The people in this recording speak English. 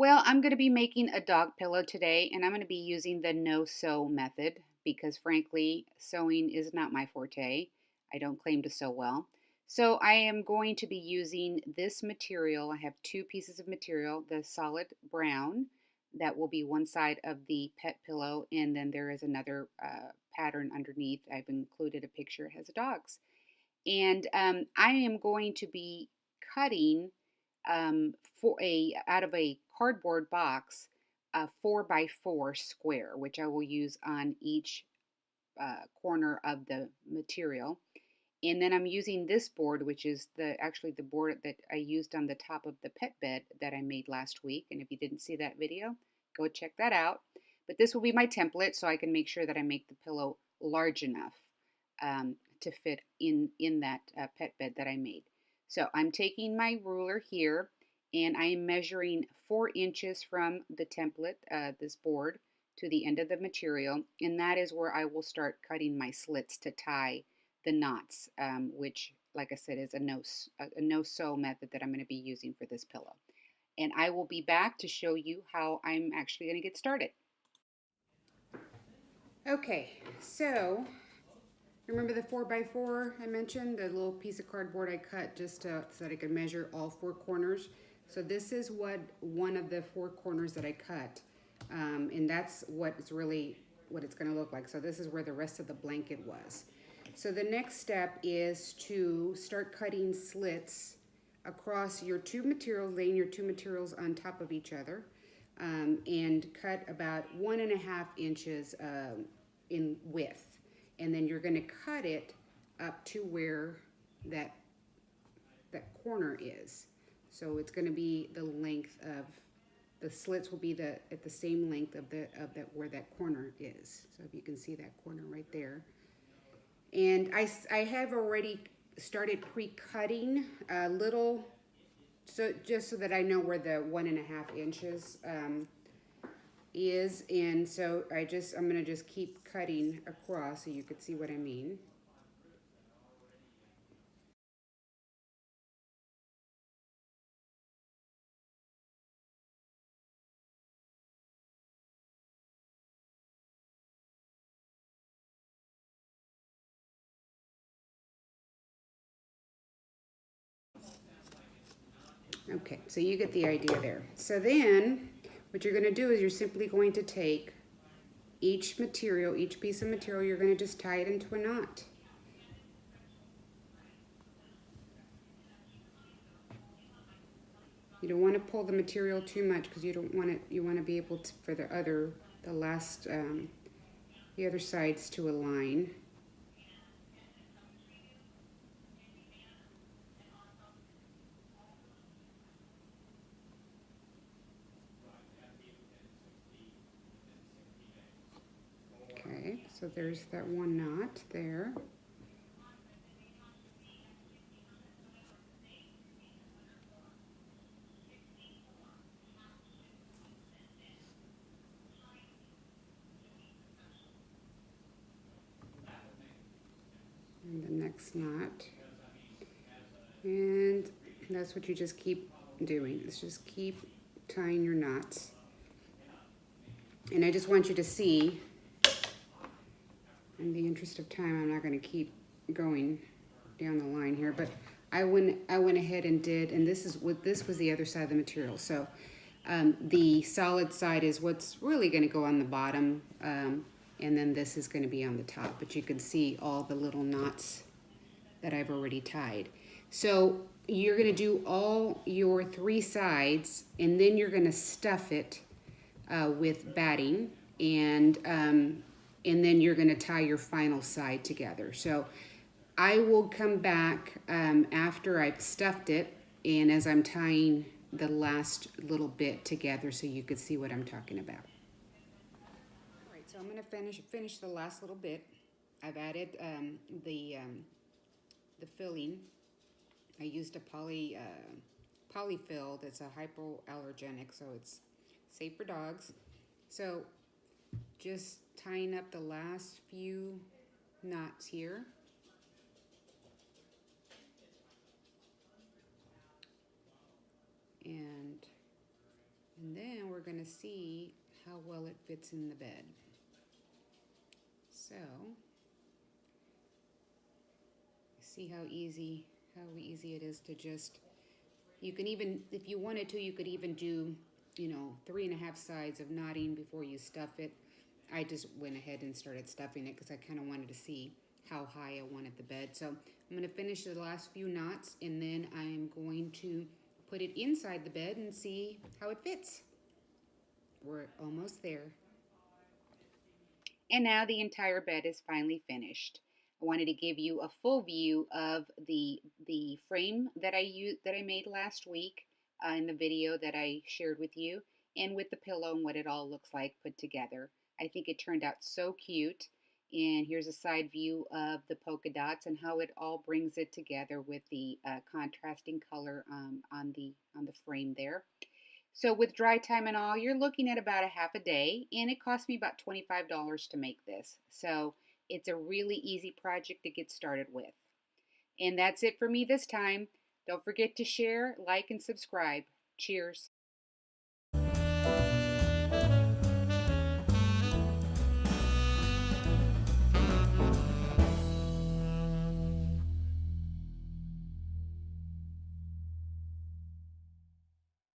Well, I'm going to be making a dog pillow today, and I'm going to be using the no-sew method because, frankly, sewing is not my forte. I don't claim to sew well. So I am going to be using this material. I have two pieces of material, the solid brown, that will be one side of the pet pillow, and then there is another pattern underneath. I've included a picture. It has dogs. And I am going to be cutting for a out of a cardboard box a 4x4 square, which I will use on each corner of the material. And then I'm using this board, which is actually the board that I used on the top of the pet bed that I made last week. And if you didn't see that video, go check that out. But this will be my template so I can make sure that I make the pillow large enough to fit in that pet bed that I made. So I'm taking my ruler here and I am measuring 4 inches from the template, this board, to the end of the material. And that is where I will start cutting my slits to tie the knots, which, like I said, is a no-sew method that I'm going to be using for this pillow. And I will be back to show you how I'm actually going to get started. Okay, so remember the 4x4 I mentioned, the little piece of cardboard I cut just so that I could measure all 4 corners. So this is one of the 4 corners that I cut, and that's what it's going to look like. So this is where the rest of the blanket was. So the next step is to start cutting slits across your 2 materials, laying your 2 materials on top of each other, and cut about 1.5 inches in width. And then you're going to cut it up to where that corner is. So it's going to be the length of the slits will be at the same length of where that corner is. So if you can see that corner right there. And I have already started pre-cutting a little, so just so that I know where the 1.5 inches is. And so I'm gonna just keep cutting across so you can see what I mean. Okay, so you get the idea there. So then what you're going to do is you're simply going to take each piece of material, you're going to just tie it into a knot. You don't want to pull the material too much because you don't want it. You want to be able to, for the other sides to align. Okay, so there's that one knot there. And the next knot. And that's what you just keep doing. Is just keep tying your knots. And I just want you to see, in the interest of time, I'm not going to keep going down the line here, but I went ahead and did, and this was the other side of the material. So the solid side is what's really going to go on the bottom, and then this is going to be on the top. But you can see all the little knots that I've already tied. So you're going to do all your 3 sides, and then you're going to stuff it with batting, and then you're going to tie your final side together. So I will come back after I've stuffed it, and as I'm tying the last little bit together so you can see what I'm talking about. All right, so I'm going to finish the last little bit. I've added the filling. I used a polyfill that's a hypoallergenic, so it's safe for dogs. So just tying up the last few knots here. And And then we're going to see how well it fits in the bed. So, see how easy it is to just, you can even, if you wanted to, you could even do, 3.5 sides of knotting before you stuff it. I just went ahead and started stuffing it because I kind of wanted to see how high I wanted the bed. So I'm going to finish the last few knots, and then I'm going to put it inside the bed and see how it fits. We're almost there. And now the entire bed is finally finished. I wanted to give you a full view of the frame that I made last week in the video that I shared with you, and with the pillow and what it all looks like put together. I think it turned out so cute. And here's a side view of the polka dots and how it all brings it together with the contrasting color on the frame there. So with dry time and all, you're looking at about a half a day, and it cost me about $25 to make this. So it's a really easy project to get started with. And that's it for me this time. Don't forget to share, like, and subscribe. Cheers.